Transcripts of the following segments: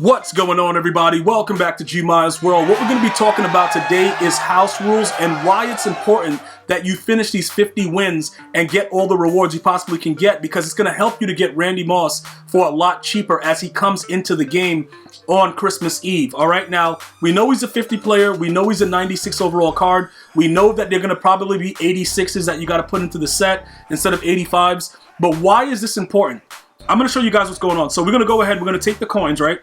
What's going on, everybody? Welcome back to GmiasWorld. What we're going to be talking about today is house rules and why it's important that you finish these 50 wins and get all the rewards you possibly can get, because it's going to help you to get Randy Moss for a lot cheaper as he comes into the game on Christmas Eve. All right, now we know he's a 50 player. We know he's a 96 overall card. We know that they're going to probably be 86s that you got to put into the set instead of 85s. But why is this important? I'm going to show you guys what's going on. So we're going to go ahead. We're going to take the coins, right?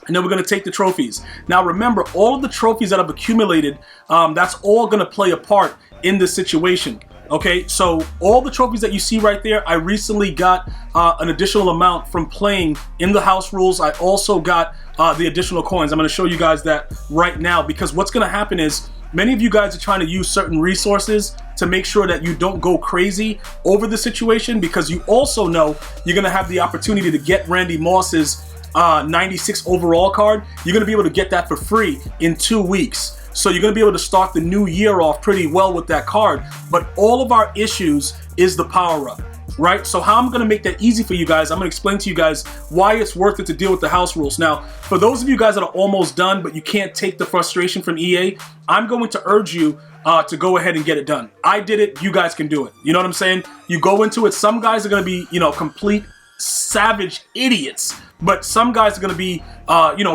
And then we're going to take the trophies. Now remember, all of the trophies that have accumulated, that's all going to play a part in this situation. Okay, so all the trophies that you see right there, I recently got an additional amount from playing in the house rules. I also got the additional coins. I'm going to show you guys that right now, because what's going to happen is many of you guys are trying to use certain resources to make sure that you don't go crazy over the situation, because you also know you're going to have the opportunity to get Randy Moss's 96 overall card. You're going to be able to get that for free in 2 weeks. So you're going to be able to start the new year off pretty well with that card. But all of our issues is the power up, right? So how I'm going to make that easy for you guys, I'm going to explain to you guys why it's worth it to deal with the house rules. Now, for those of you guys that are almost done, but you can't take the frustration from EA, I'm going to urge you to go ahead and get it done. I did it. You guys can do it. You know what I'm saying? You go into it. Some guys are going to be, complete savage idiots, but some guys are going to be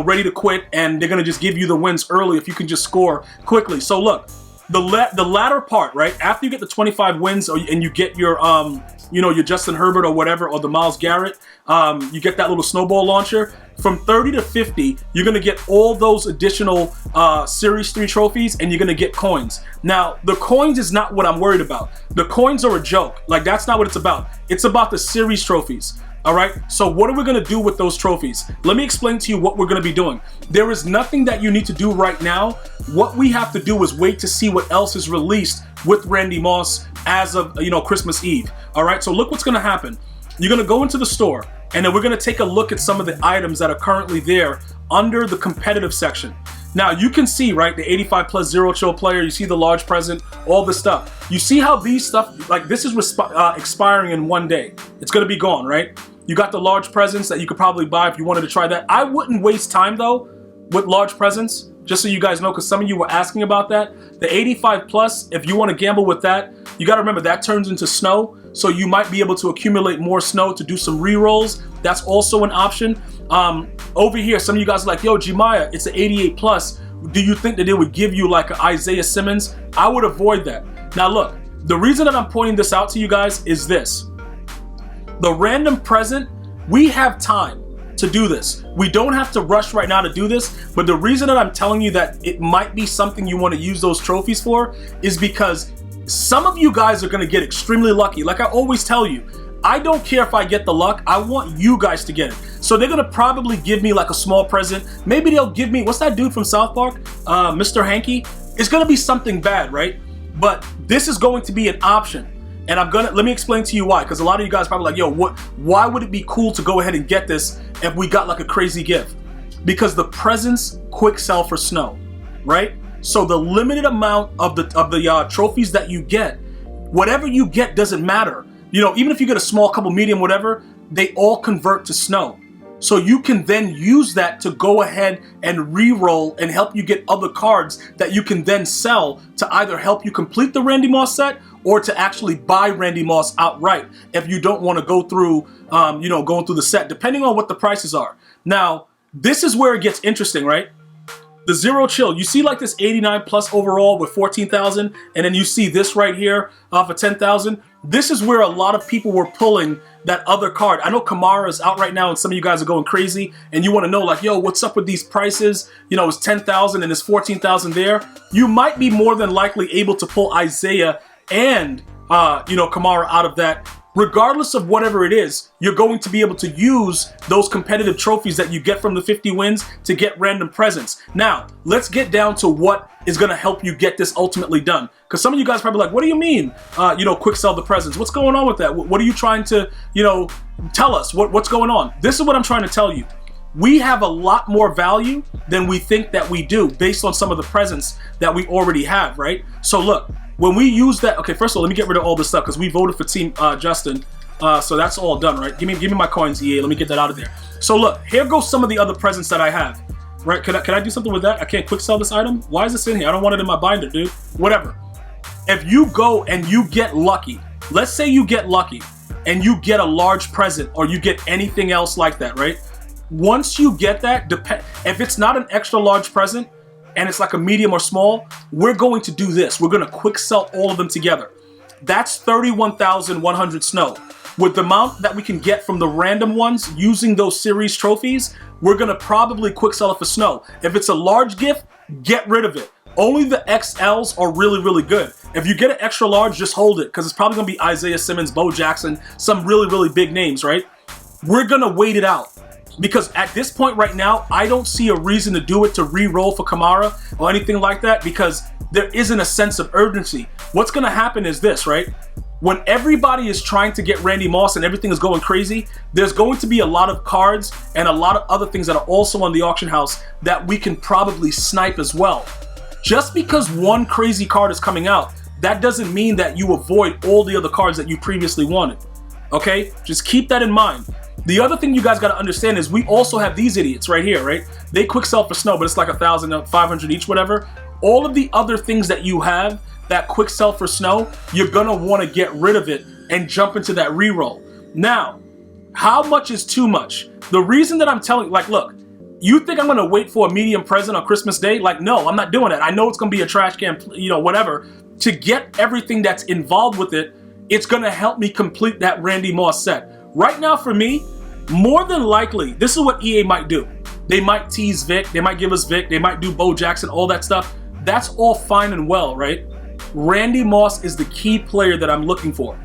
ready to quit, and they're going to just give you the wins early if you can just score quickly. So look, the latter part, right after you get the 25 wins, and you get your your Justin Herbert or whatever, or the Myles Garrett, you get that little snowball launcher. From 30 to 50, you're going to get all those additional Series 3 trophies, and you're going to get coins. Now, the coins is not what I'm worried about. The coins are a joke. Like, that's not what it's about. It's about the Series trophies. All right, so what are we going to do with those trophies? Let me explain to you what we're going to be doing. There is nothing that you need to do right now. What we have to do is wait to see what else is released with Randy Moss as of Christmas Eve. All right, so look what's going to happen. You're going to go into the store, and then we're going to take a look at some of the items that are currently there under the competitive section. Now you can see, right, the 85 plus zero chill player, you see the large present, all this stuff. You see how these stuff, like this is expiring in 1 day. It's going to be gone, right? You got the large presents that you could probably buy if you wanted to try that. I wouldn't waste time though with large presents, just so you guys know, because some of you were asking about that. The 85 plus, if you want to gamble with that, you got to remember that turns into snow. So you might be able to accumulate more snow to do some re-rolls. That's also an option. Over here, some of you guys are like, yo, Gmia, it's an 88 plus. Do you think that it would give you like an Isaiah Simmons? I would avoid that. Now look, the reason that I'm pointing this out to you guys is this. The random present, we have time to do this. We don't have to rush right now to do this, but the reason that I'm telling you that it might be something you want to use those trophies for is because some of you guys are going to get extremely lucky. Like I always tell you, I don't care if I get the luck. I want you guys to get it. So they're going to probably give me like a small present. Maybe they'll give me, what's that dude from South Park? Mr. Hanky. It's going to be something bad, right? But this is going to be an option. And let me explain to you why, because a lot of you guys probably like, yo, why would it be cool to go ahead and get this if we got like a crazy gift? Because the presents quick sell for snow, right? So the limited amount of the trophies that you get, whatever you get doesn't matter. Even if you get a small, couple, medium, whatever, they all convert to snow. So you can then use that to go ahead and re-roll and help you get other cards that you can then sell to either help you complete the Randy Moss set or to actually buy Randy Moss outright if you don't want to go through, going through the set, depending on what the prices are. Now, this is where it gets interesting, right? The zero chill, you see like this 89 plus overall with 14,000, and then you see this right here for 10,000. This is where a lot of people were pulling that other card. I know Kamara is out right now, and some of you guys are going crazy, and you want to know like, yo, what's up with these prices? It's 10,000 and it's 14,000 there. You might be more than likely able to pull Isaiah and Kamara out of that. Regardless of whatever it is, you're going to be able to use those competitive trophies that you get from the 50 wins to get random presents. Now, let's get down to what is going to help you get this ultimately done. Because some of you guys are probably like, what do you mean, quick sell the presents? What's going on with that? What are you trying to, tell us? What's going on? This is what I'm trying to tell you. We have a lot more value than we think that we do based on some of the presents that we already have, right? So look, when we use that, okay, first of all, let me get rid of all this stuff because we voted for Team Justin. So that's all done, right? Give me my coins, EA. Let me get that out of there. So look, here goes some of the other presents that I have. Right? Can I do something with that? I can't quick sell this item? Why is this in here? I don't want it in my binder, dude. Whatever. If you go and you get lucky, let's say you get lucky and you get a large present or you get anything else like that, right? Once you get that, if it's not an extra large present and it's like a medium or small, we're going to do this. We're going to quick sell all of them together. That's 31,100 snow. With the amount that we can get from the random ones using those series trophies, we're going to probably quick sell it for snow. If it's a large gift, get rid of it. Only the XLs are really, really good. If you get an extra large, just hold it, because it's probably going to be Isaiah Simmons, Bo Jackson, some really, really big names, right? We're going to wait it out. Because at this point right now, I don't see a reason to do it to re-roll for Kamara or anything like that, because there isn't a sense of urgency. What's going to happen is this, right? When everybody is trying to get Randy Moss and everything is going crazy, there's going to be a lot of cards and a lot of other things that are also on the auction house that we can probably snipe as well. Just because one crazy card is coming out, that doesn't mean that you avoid all the other cards that you previously wanted. Okay? Just keep that in mind. The other thing you guys got to understand is we also have these idiots right here, right? They quick sell for snow, but it's like 1,500 each, whatever. All of the other things that you have that quick sell for snow, you're gonna want to get rid of it and jump into that reroll. Now, how much is too much? The reason that I'm telling, like, look, you think I'm gonna wait for a medium present on Christmas Day? Like, no, I'm not doing it. I know it's gonna be a trash can, you know, whatever. To get everything that's involved with it, it's gonna help me complete that Randy Moss set. Right now, for me, more than likely, this is what EA might do. They might tease Vic, they might give us Vic, they might do Bo Jackson, all that stuff. That's all fine and well, right? Randy Moss is the key player that I'm looking for.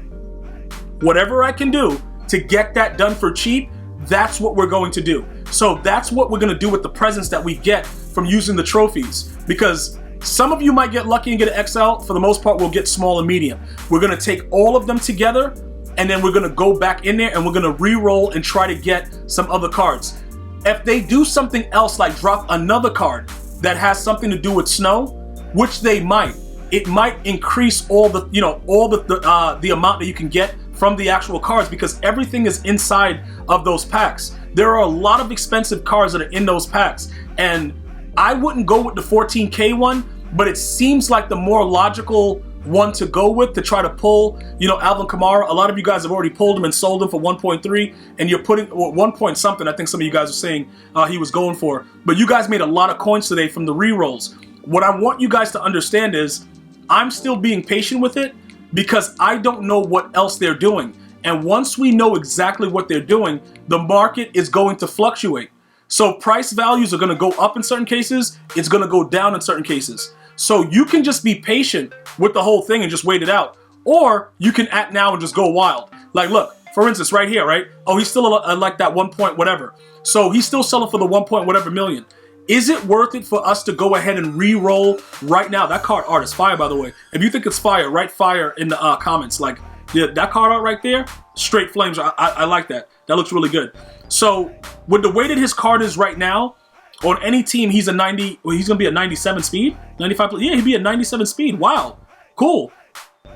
Whatever I can do to get that done for cheap, that's what we're going to do. So that's what we're going to do with the presents that we get from using the trophies. Because some of you might get lucky and get an XL. For the most part, we'll get small and medium. We're going to take all of them together, and then we're going to go back in there and we're going to re-roll and try to get some other cards. If they do something else, like drop another card that has something to do with snow, which they might, it might increase all the, you know, all the amount that you can get from the actual cards, because everything is inside of those packs. There are a lot of expensive cards that are in those packs, and I wouldn't go with the 14K one, but it seems like the more logical one to go with to try to pull, you know, Alvin Kamara. A lot of you guys have already pulled him and sold him for 1.3, and you're putting 1 point something. I think some of you guys are saying he was going for, but you guys made a lot of coins today from the re-rolls. What I want you guys to understand is I'm still being patient with it, because I don't know what else they're doing. And once we know exactly what they're doing, the market is going to fluctuate. So price values are going to go up in certain cases. It's going to go down in certain cases. So you can just be patient with the whole thing and just wait it out. Or you can act now and just go wild. Like, look, for instance, right here, right? Oh, he's still like that 1 point whatever. So he's still selling for the 1 point whatever million. Is it worth it for us to go ahead and re-roll right now? That card art is fire, by the way. If you think it's fire, write fire in the comments. Like, yeah, that card art right there, straight flames. I like that. That looks really good. So with the way that his card is right now, on any team, he's a 90. Well, he's gonna be a 97 speed, 95. Yeah, he'd be a 97 speed. Wow, cool.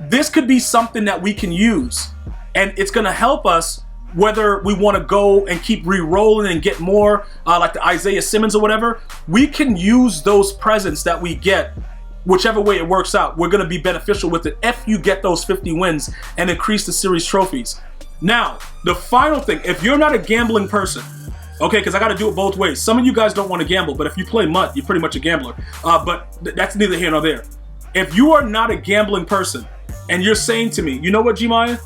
This could be something that we can use, and it's gonna help us. Whether we want to go and keep re-rolling and get more, like the Isaiah Simmons or whatever, we can use those presents that we get, whichever way it works out. We're going to be beneficial with it if you get those 50 wins and increase the series trophies. Now, the final thing, if you're not a gambling person, okay, because I got to do it both ways. Some of you guys don't want to gamble, but if you play MUT, you're pretty much a gambler. But that's neither here nor there. If you are not a gambling person and you're saying to me, you know what, Gmia?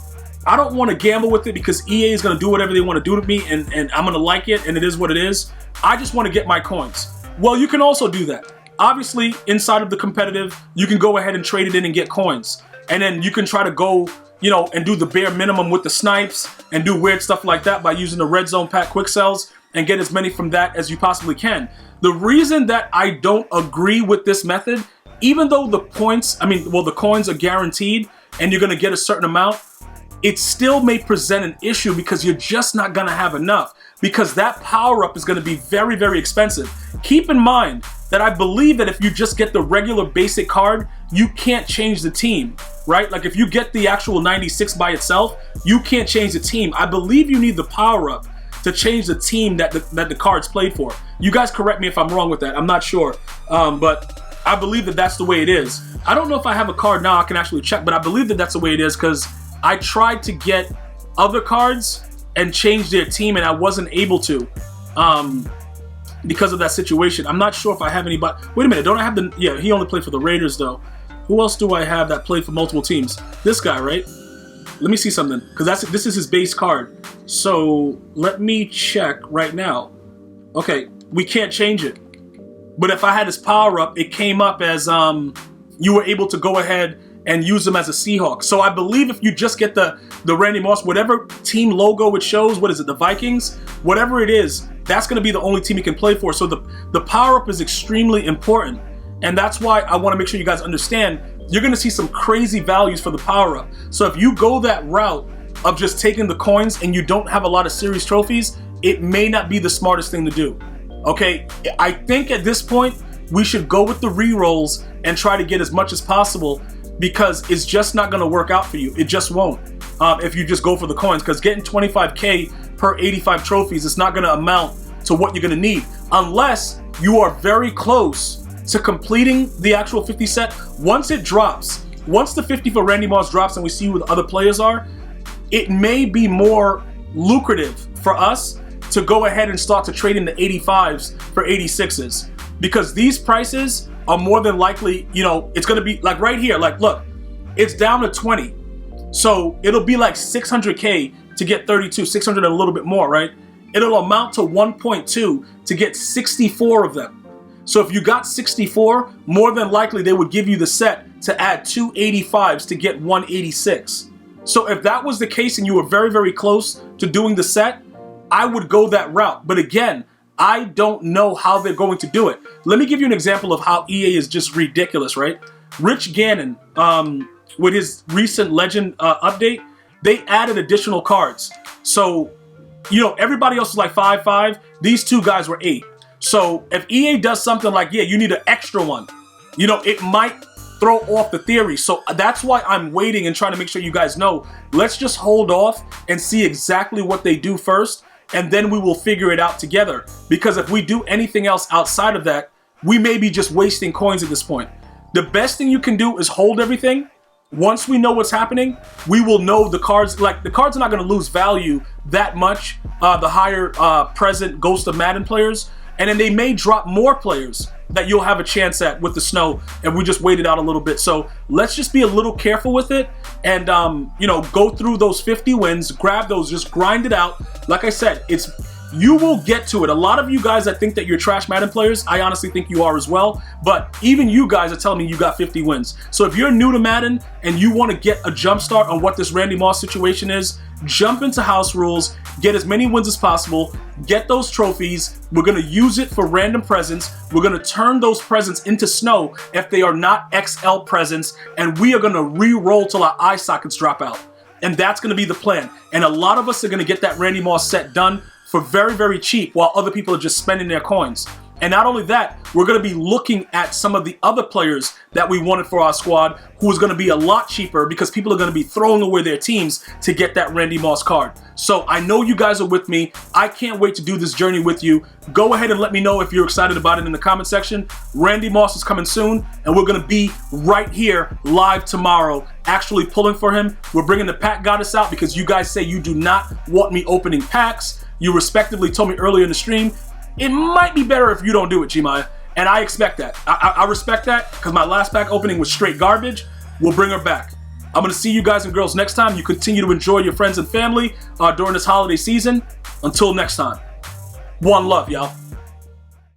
I don't want to gamble with it because EA is going to do whatever they want to do to me, and I'm going to like it, and it is what it is. I just want to get my coins. Well, you can also do that. Obviously, inside of the competitive, you can go ahead and trade it in and get coins. And then you can try to go, you know, and do the bare minimum with the snipes and do weird stuff like that by using the red zone pack quick sells and get as many from that as you possibly can. The reason that I don't agree with this method, even though the points, the coins are guaranteed and you're going to get a certain amount, it still may present an issue because you're just not going to have enough, because that power-up is going to be very, very expensive. Keep in mind that I believe that if you just get the regular basic card, you can't change the team, right? Like if you get the actual 96 by itself, you can't change the team. I believe you need the power-up to change the team that the card's played for. You guys correct me if I'm wrong with that. I'm not sure, but I believe that that's the way it is. I don't know if I have a card now I can actually check, but I believe that that's the way it is because I tried to get other cards and change their team and I wasn't able to because of that situation. I'm not sure if I have anybody. Wait a minute, don't I have the... Yeah, he only played for the Raiders though. Who else do I have that played for multiple teams? This guy, right? Let me see something, because this is his base card. So let me check right now. Okay, we can't change it. But if I had his power up, it came up as you were able to go ahead and use him as a Seahawk. So I believe if you just get the Randy Moss, whatever team logo it shows, what is it, the Vikings? Whatever it is, that's going to be the only team he can play for. So the power up is extremely important. And that's why I want to make sure you guys understand, you're going to see some crazy values for the power up. So if you go that route of just taking the coins and you don't have a lot of series trophies, it may not be the smartest thing to do. Okay, I think at this point, we should go with the re-rolls and try to get as much as possible because it's just not going to work out for you. It just won't if you just go for the coins, because getting 25K per 85 trophies is not going to amount to what you're going to need unless you are very close to completing the actual 50 set. Once it drops, once the 50 for Randy Moss drops and we see who the other players are, it may be more lucrative for us to go ahead and start to trade in the 85s for 86s, because these prices are more than likely, you know, it's going to be like right here, like look, it's down to 20. So it'll be like 600K to get 32, 600 and a little bit more, right? It'll amount to 1.2 to get 64 of them. So if you got 64, more than likely they would give you the set to add 2 85s to get 186. So if that was the case and you were very, very close to doing the set, I would go that route. But again, I don't know how they're going to do it. Let me give you an example of how EA is just ridiculous, right? Rich Gannon, with his recent Legend update, they added additional cards. So, you know, everybody else is like 5-5. These two guys were 8. So if EA does something like, yeah, you need an extra one, you know, it might throw off the theory. So that's why I'm waiting and trying to make sure you guys know, let's just hold off and see exactly what they do first, and then we will figure it out together. Because if we do anything else outside of that, we may be just wasting coins at this point. The best thing you can do is hold everything. Once we know what's happening, we will know the cards, like the cards are not going to lose value that much, the higher present Ghost of Madden players. And then they may drop more players that you'll have a chance at with the snow, and we just waited out a little bit. So let's just be a little careful with it and, you know, go through those 50 wins, grab those, just grind it out. Like I said, you will get to it. A lot of you guys that think that you're trash Madden players, I honestly think you are as well. But even you guys are telling me you got 50 wins. So if you're new to Madden and you want to get a jump start on what this Randy Moss situation is, jump into HouseRules, get as many wins as possible, get those trophies. We're going to use it for random presents. We're going to turn those presents into snow if they are not XL presents, and we are going to re-roll till our eye sockets drop out. And that's going to be the plan. And a lot of us are going to get that Randy Moss set done for very, very cheap while other people are just spending their coins. And not only that, we're going to be looking at some of the other players that we wanted for our squad who is going to be a lot cheaper because people are going to be throwing away their teams to get that Randy Moss card. So I know you guys are with me. I can't wait to do this journey with you. Go ahead and let me know if you're excited about it in the comment section. Randy Moss is coming soon, and we're going to be right here live tomorrow actually pulling for him. We're bringing the pack goddess out because you guys say you do not want me opening packs. You respectively told me earlier in the stream, it might be better if you don't do it, Gmia. And I expect that. I respect that because my last pack opening was straight garbage. We'll bring her back. I'm going to see you guys and girls next time. You continue to enjoy your friends and family during this holiday season. Until next time. One love, y'all.